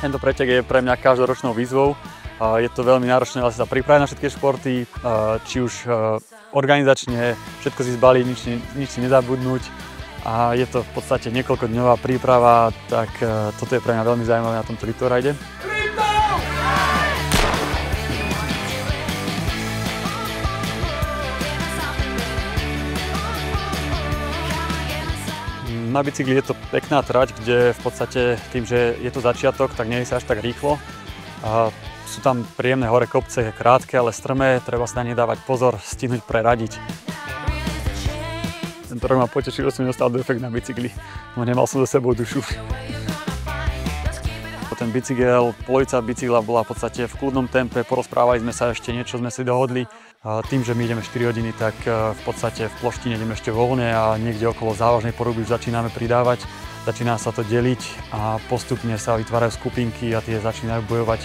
Tento pretek je pre mňa každoročnou výzvou. Je to veľmi náročné sa pripraviť na všetky športy, či už organizačne, všetko si zbaliť, nič si nezabudnúť. A je to v podstate niekoľkodňová príprava, tak toto je pre mňa veľmi zaujímavé na tomto Litouride. Na bicykli je to pekná trať, kde v podstate tým, že je to začiatok, tak nie je sa až tak rýchlo. Sú tam príjemné hore kopce, krátke, ale strmé, treba sa na ne dávať pozor, stihnúť preradiť. Tento rok ma potešil, že som nedostal defekt na bicykli, no nemal som za sebou dušu. Ten bicykel, polovica bicykla bola v podstate v kľudnom tempe, porozprávali sme sa ešte, niečo sme si dohodli. Tým, že my ideme 4 hodiny, tak v podstate v ploštine ideme ešte voľne a niekde okolo závažnej poruby už začíname pridávať. Začína sa to deliť a postupne sa vytvárajú skupinky a tie začínajú bojovať.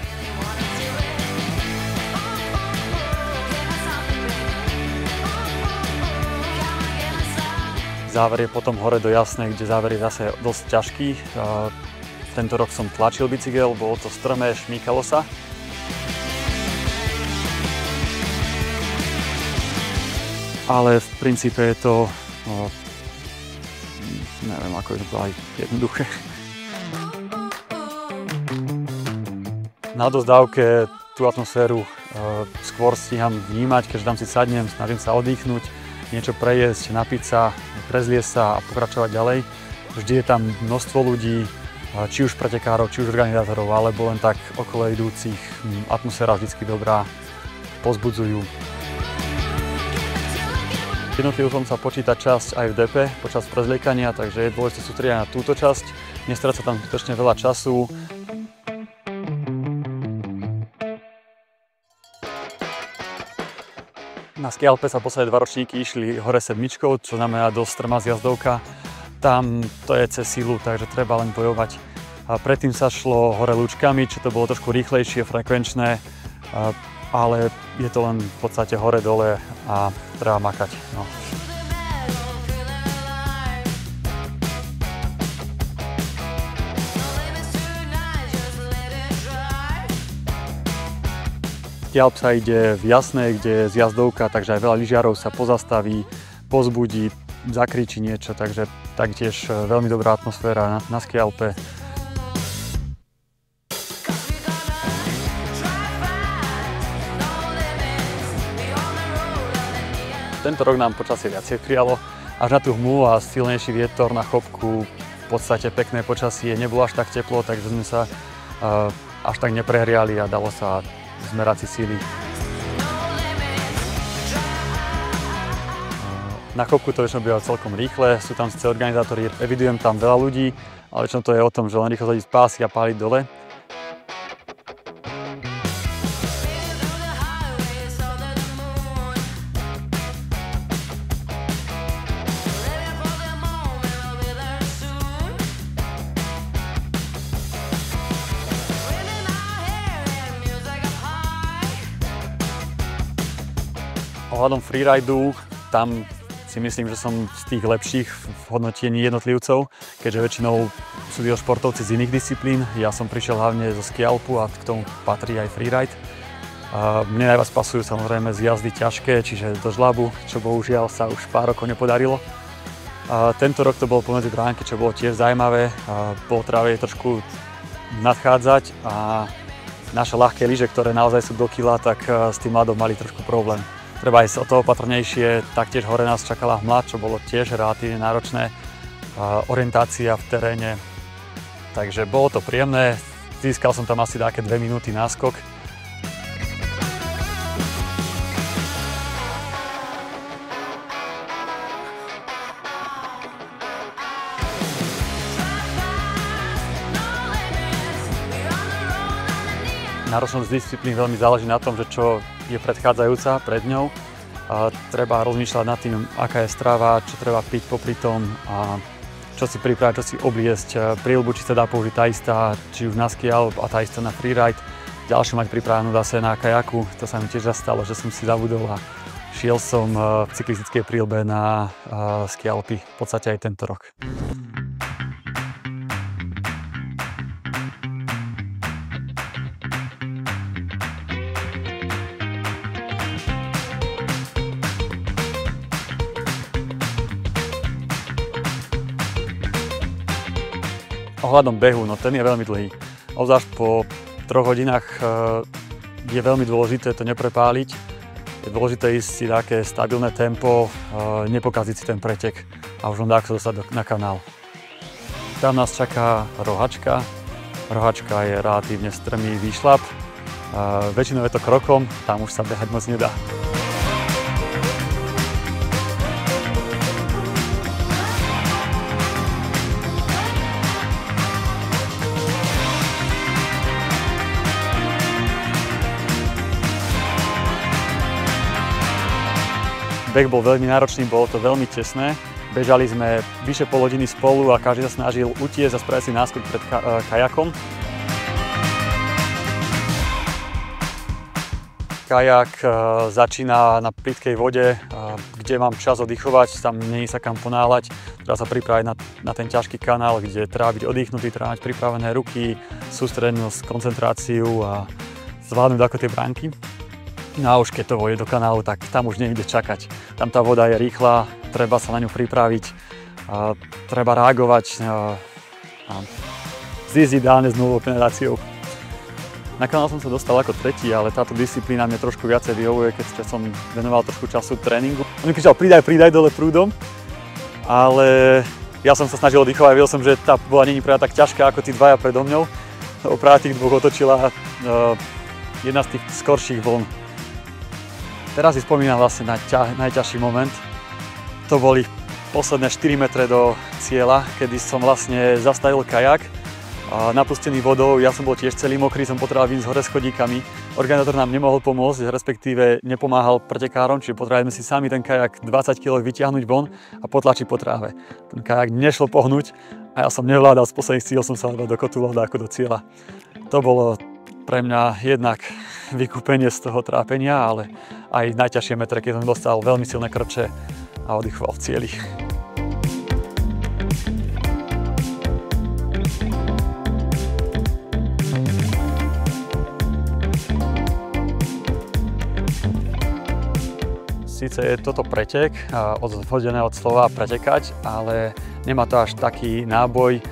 Záver je potom hore do Jasnej, kde záver je zase dosť ťažký. Tento rok som tlačil bicykel, bolo to strmé, šmýkalo sa. Ale v princípe je to, neviem, ako je to aj jednoduché. Na odozdávke tú atmosféru skôr stíham vnímať, keďže tam si sadnem, snažím sa oddychnúť, niečo prejesť, napiť sa, prezliesť sa a pokračovať ďalej. Vždy je tam množstvo ľudí, či už pretekárov, či už organizátorov, alebo len tak okolo idúcich. Atmosféra vždycky dobrá, povzbudzujú. Jednotlivcom sa počíta časť aj v DP počas prezliekania, takže je dôležité sústrediť na túto časť. Nestráca tam skutočne veľa času. Na Ski Alpe sa posledné 2 ročníky išli hore 7, čo znamená dosť strmá zjazdovka. Tam to je cez silu, takže treba len bojovať. A predtým sa šlo hore lúčkami, čo to bolo trošku rýchlejšie, frekvenčné. Ale je to len v podstate hore-dole a treba makať. No. Ski Alp sa ide v Jasnej, kde je zjazdovka, takže aj veľa lyžiarov sa pozastaví, pozbudí, zakričí niečo, takže taktiež veľmi dobrá atmosféra na Ski Alpe. Tento rok nám počasie viacej prijalo, až na tú hmlu a silnejší vietor na chopku, v podstate pekné počasie, nebolo až tak teplo, takže sme sa až tak neprehriali a dalo sa zmerať si síly. Na chopku to väčšinou býva celkom rýchle, sú tam síce organizátori, evidujem tam veľa ľudí, ale väčšinou to je o tom, že len rýchlo zadiť pásy a páliť dole. Ohľadom freeridu, tam si myslím, že som z tých lepších v hodnotení jednotlivcov, keďže väčšinou sú títo športovci z iných disciplín. Ja som prišiel hlavne zo Ski Alpu a k tomu patrí aj freeride. Mne najviac pasujú samozrejme z jazdy ťažké, čiže do žlabu, čo bohužiaľ sa už pár rokov nepodarilo. Tento rok to bolo pomedzi bránky, čo bolo tiež zaujímavé. Bolo treba trošku nadchádzať a naše ľahké lyže, ktoré naozaj sú do kila, tak s tým ľadom mali trošku problém. Treba ísť o to opatrnejšie, taktiež hore nás čakala hmla, čo bolo tiež relatívne náročné, orientácia v teréne, takže bolo to príjemné, získal som tam asi také 2 minúty náskok. Náročnosť disciplín veľmi záleží na tom, že čo je predchádzajúca pred ňou. Treba rozmýšľať nad tým, aká je strava, čo treba piť popri tom a čo si pripraviť, čo si obliecť. Príľbu, či sa dá použiť tá istá, či už na Ski Alp a tá istá na freeride. Ďalšiu mať pripravenú zase na kajaku. To sa mi tiež stalo, že som si zabudol a šiel som v cyklistickej príľbe na Ski Alpy v podstate aj tento rok. Ohľadom behu, no ten je veľmi dlhý. Obzvlášť po 3 hodinách je veľmi dôležité to neprepáliť. Je dôležité ísť si také stabilné tempo, nepokaziť si ten pretek a už len tak sa dostať na kanál. Tam nás čaká rohačka. Rohačka je relatívne strmý výšľap. Väčšinou je to krokom, tam už sa behať moc nedá. Beh bol veľmi náročný, bolo to veľmi tesné. Bežali sme vyše pol hodiny spolu a každý sa snažil utiecť a spraviť si náskok pred kajakom. Kajak začína na plytkej vode, kde mám čas oddychovať, tam nie je sa kam ponáhľať. Treba sa pripraviť na ten ťažký kanál, kde treba byť oddychnutý, treba mať pripravené ruky, sústredenosť, koncentráciu a zvládnuť ako tie bránky. No a už keď to vojde do kanálu, tak tam už nejde čakať. Tam tá voda je rýchla, treba sa na ňu pripraviť, treba reagovať a zísť ideálne s nulovou penetráciou. Na kanál som sa dostal ako tretí, ale táto disciplína mne trošku viacej vyhovuje, keď som venoval trošku času tréningu. On mi kričal pridaj dole prúdom, ale ja som sa snažil oddychovať, videl som, že tá bola není práve tak ťažká ako tí dvaja predo mňou. Práve tých dvoch otočila jedna z tých skorších vln. Teraz si spomínam vlastne na najťažší moment. To boli posledné 4 metre do cieľa, kedy som vlastne zastavil kajak, napustený vodou. Ja som bol tiež celý mokrý, som potreboval vyjsť hore schodíkami. Organizátor nám nemohol pomôcť, respektíve nepomáhal pretekárom, čiže potrebovali sme si sami ten kajak 20 kg vytiahnuť von a potlačiť po tráve. Ten kajak nešlo pohnúť a ja som nevládal, z posledných síl som sa do kotúľov ako do cieľa. To bolo pre mňa jednak vykúpenie z toho trápenia, ale aj najťažšie metre, keď som dostal veľmi silné krče a oddychoval v cieli. Sice je toto pretek, odvodené od slova pretekať, ale nemá to až taký náboj.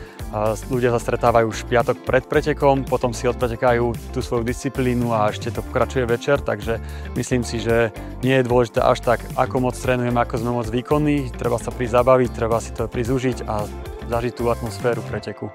Ľudia sa stretávajú už v piatok pred pretekom, potom si odpretekajú tú svoju disciplínu a ešte to pokračuje večer, takže myslím si, že nie je dôležité až tak, ako moc trénujeme, ako sme moc výkonní. Treba sa prísť zabaviť, treba si to prísť užiť a zažiť tú atmosféru preteku.